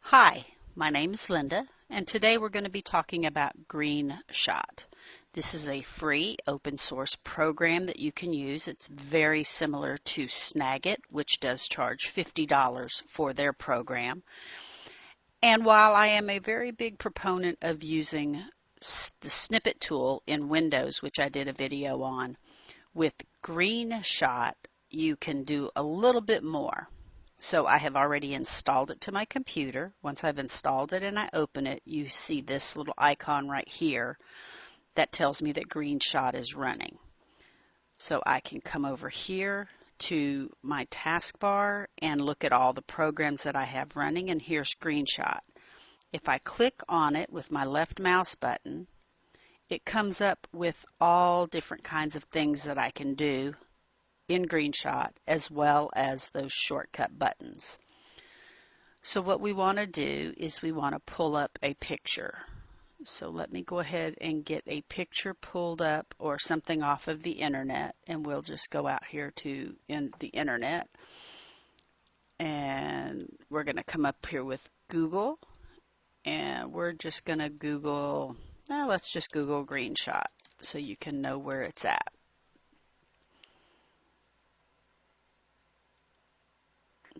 Hi, my name is Linda, and today we're going to be talking about greenshot. This is a free open source program that you can use. It's very similar to Snagit, which does charge $50 for their program. And while I am a very big proponent of using the snippet tool in Windows, which I did a video on, with greenshot you can do a little bit more. So I have already installed it to my computer. Once I've installed it and I open it, you see this little icon right here that tells me that greenshot is running. So I can come over here to my taskbar and look at all the programs that I have running, and here's greenshot. If I click on it with my left mouse button, it comes up with all different kinds of things that I can do in greenshot, as well as those shortcut buttons. So what we want to do is we want to pull up a picture. So let me go ahead and get a picture pulled up or something off of the internet, and we'll just go out here to the internet, and we're going to come up here with Google, and we're just going to Google, let's just Google greenshot so you can know where it's at.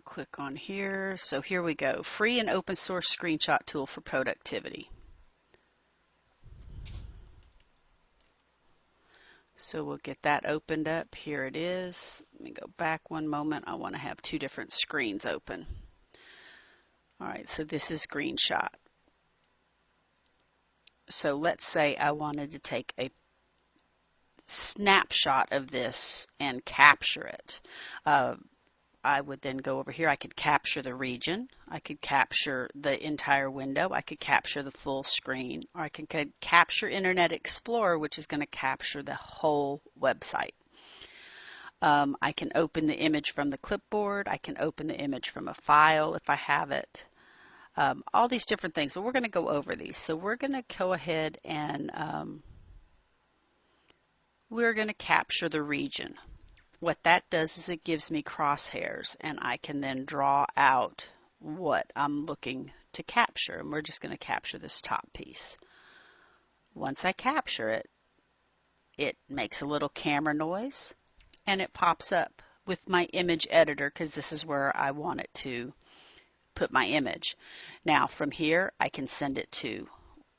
Click on here. So here we go. Free and open source screenshot tool for productivity. So we'll get that opened up. Here it is. Let me go back one moment. I want to have two different screens open. All right, so this is greenshot. So let's say I wanted to take a snapshot of this and capture it. I would then go over here. I could capture the region. I could capture the entire window. I could capture the full screen. Or I could capture Internet Explorer, which is going to capture the whole website. I can open the image from the clipboard. I can open the image from a file if I have it. All these different things. But we're going to go over these. So we're going to go ahead and we're going to capture the region. What that does is it gives me crosshairs, and I can then draw out what I'm looking to capture. And we're just going to capture this top piece. Once I capture it, it makes a little camera noise, and it pops up with my image editor, because this is where I want it to put my image. Now from here, I can send it to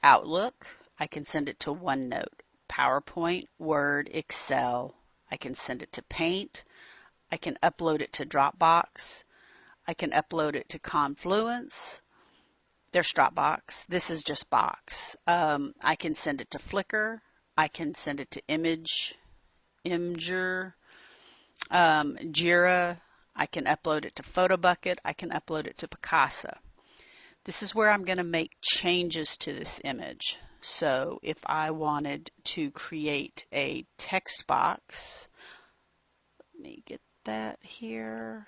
Outlook. I can send it to OneNote, PowerPoint, Word, Excel. I can send it to Paint. I can upload it to Dropbox. I can upload it to Confluence. There's Dropbox. This is just Box. I can send it to Flickr. I can send it to Imgur, Jira. I can upload it to PhotoBucket. I can upload it to Picasa. This is where I'm going to make changes to this image. So if I wanted to create a text box, let me get that here.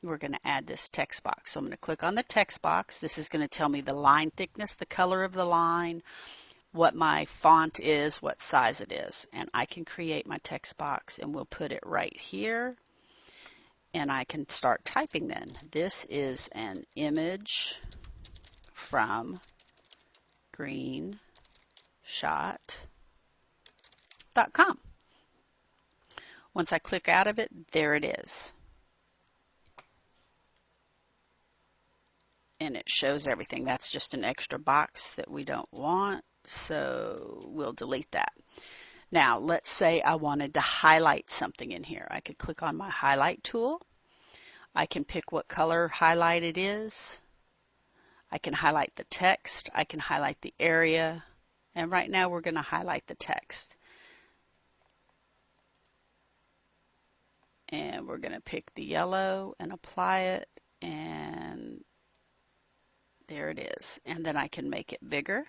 We're going to add this text box. So I'm going to click on the text box. This is going to tell me the line thickness, the color of the line, what my font is, what size it is. And I can create my text box, and we'll put it right here. And I can start typing then. This is an image from greenshot.com. Once I click out of it, there it is. And it shows everything. That's just an extra box that we don't want, so we'll delete that. Now, let's say I wanted to highlight something in here. I could click on my highlight tool. I can pick what color highlight it is. I can highlight the text. I can highlight the area. And right now we're going to highlight the text. And we're going to pick the yellow and apply it. And there it is. And then I can make it bigger.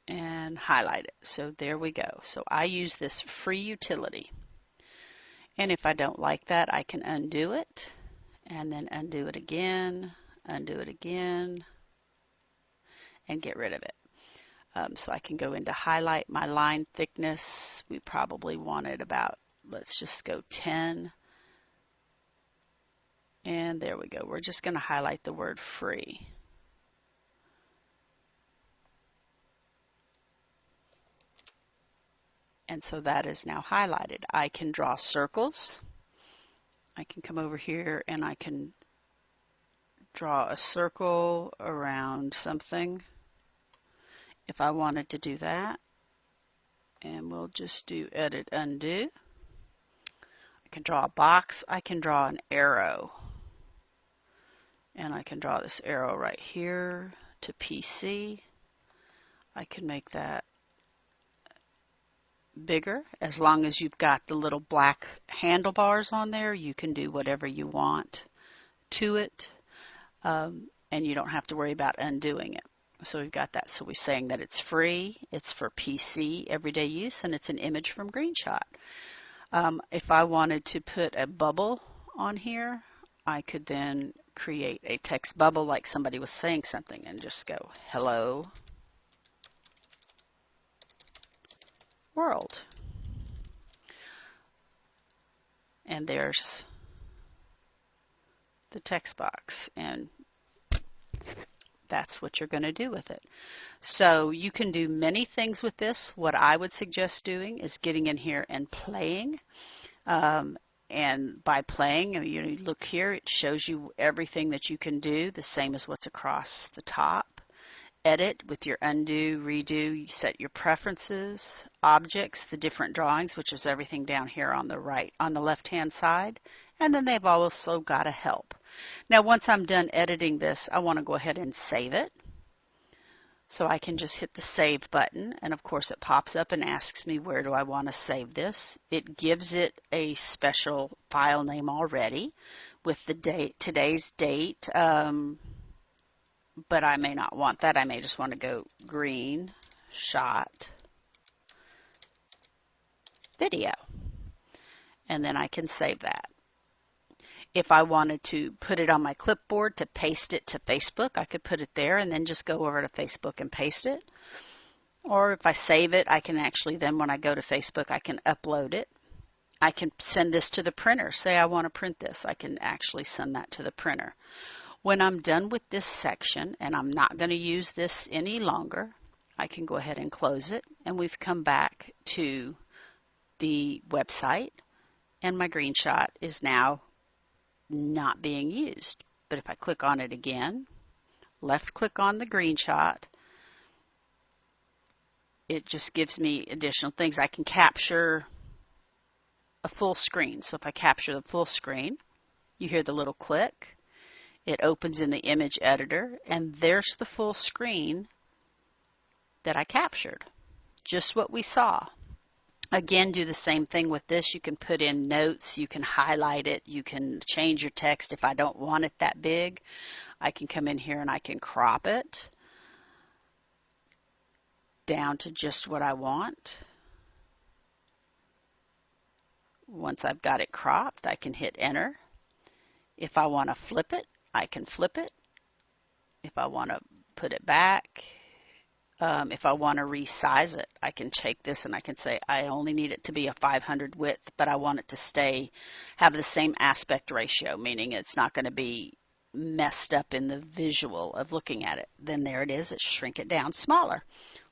And highlight it. So there we go. So I use this free utility. And if I don't like that, I can undo it, and then undo it again, and get rid of it. So I can go into highlight my line thickness. We probably wanted about, let's just go 10. And there we go. We're just going to highlight the word free. And so that is now highlighted. I can draw circles. I can come over here and I can draw a circle around something if I wanted to do that. And we'll just do edit undo. I can draw a box. I can draw an arrow. And I can draw this arrow right here to PC. I can make that bigger. As long as you've got the little black handlebars on there, you can do whatever you want to it, and you don't have to worry about undoing it. So we've got that. So we're saying that it's free, it's for PC everyday use, and it's an image from greenshot. If I wanted to put a bubble on here, I could then create a text bubble like somebody was saying something and just go, hello world. And there's the text box, and that's what you're going to do with it. So you can do many things with this. What I would suggest doing is getting in here and playing. And by playing, you look here, it shows you everything that you can do, the same as what's across the top. Edit with your undo, redo, you set your preferences, objects, the different drawings, which is everything down here on the right, on the left-hand side. And then they've also got a help. Now, once I'm done editing this, I want to go ahead and save it. So I can just hit the save button, and of course it pops up and asks me where do I want to save this. It gives it a special file name already with the date, today's date, but I may not want that. I may just want to go greenshot video, and then I can save that. If I wanted to put it on my clipboard to paste it to Facebook, I could put it there and then just go over to Facebook and paste it. Or if I save it, I can actually then when I go to Facebook, I can upload it. I can send this to the printer. Say I want to print this. I can actually send that to the printer. When I'm done with this section and I'm not going to use this any longer, I can go ahead and close it. And we've come back to the website, and my greenshot is now not being used. But if I click on it again, left click on the greenshot, it just gives me additional things. I can capture a full screen. So if I capture the full screen, you hear the little click. It opens in the image editor, and there's the full screen that I captured. Just what we saw. Again, do the same thing with this. You can put in notes, you can highlight it, you can change your text. If I don't want it that big, I can come in here and I can crop it down to just what I want. Once I've got it cropped, I can hit enter. If I want to flip it, I can flip it. If I want to put it back, if I want to resize it, I can take this and I can say I only need it to be a 500 width, but I want it to have the same aspect ratio, meaning it's not going to be messed up in the visual of looking at it. Then there it is. It's shrink it down smaller.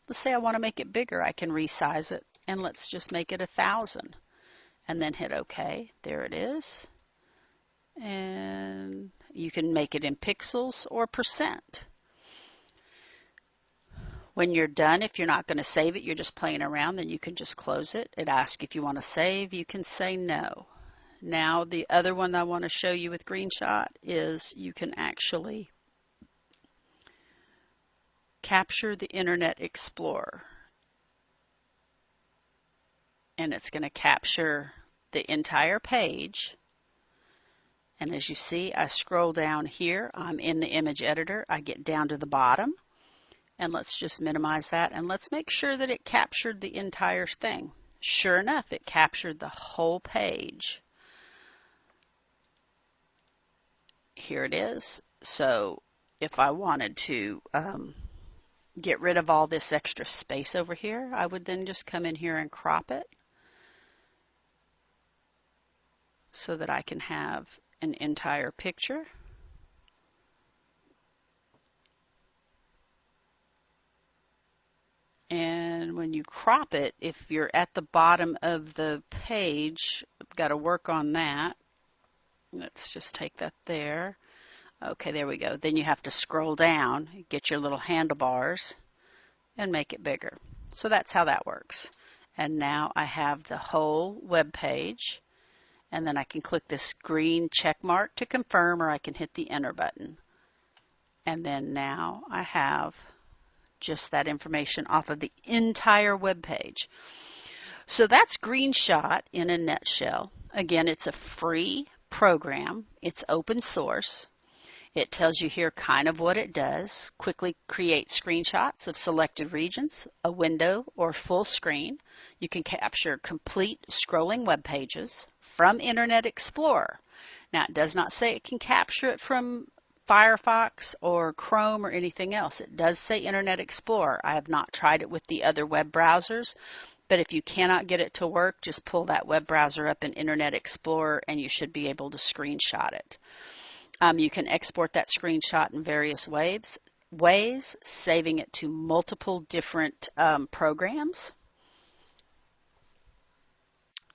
Let's say I want to make it bigger. I can resize it, and let's just make it 1,000 and then hit OK. There it is. And you can make it in pixels or percent. When you're done, if you're not going to save it, you're just playing around, then you can just close it. It asks if you want to save. You can say no. Now, the other one I want to show you with greenshot is you can actually capture the Internet Explorer. And it's going to capture the entire page. And as you see, I scroll down here. I'm in the image editor. I get down to the bottom. And let's just minimize that. And let's make sure that it captured the entire thing. Sure enough, it captured the whole page. Here it is. So if I wanted to get rid of all this extra space over here, I would then just come in here and crop it so that I can have an entire picture. And when you crop it, if you're at the bottom of the page, I've got to work on that. Let's just take that there. Okay, there we go. Then you have to scroll down, get your little handlebars, and make it bigger. So that's how that works. And now I have the whole web page, and then I can click this green check mark to confirm, or I can hit the enter button. And then now I have just that information off of the entire web page. So that's Greenshot in a nutshell. Again, it's a free program. It's open source. It tells you here kind of what it does. Quickly create screenshots of selected regions, a window, or full screen. You can capture complete scrolling web pages from Internet Explorer. Now, it does not say it can capture it from Firefox or Chrome or anything else. It does say Internet Explorer. I have not tried it with the other web browsers, but if you cannot get it to work, just pull that web browser up in Internet Explorer and you should be able to screenshot it. You can export that screenshot in various ways, saving it to multiple different programs.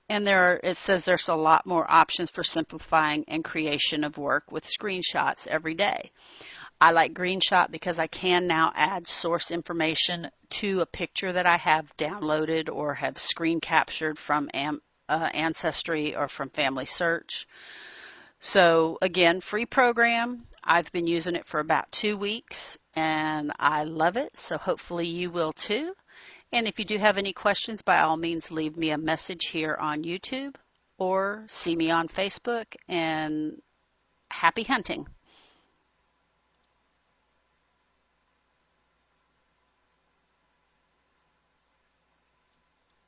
And it says there's a lot more options for simplifying and creation of work with screenshots every day. I like Greenshot because I can now add source information to a picture that I have downloaded or have screen captured from Ancestry or from Family Search. So again, free program. I've been using it for about 2 weeks and I love it. So hopefully you will too. And if you do have any questions, by all means, leave me a message here on YouTube or see me on Facebook, and happy hunting.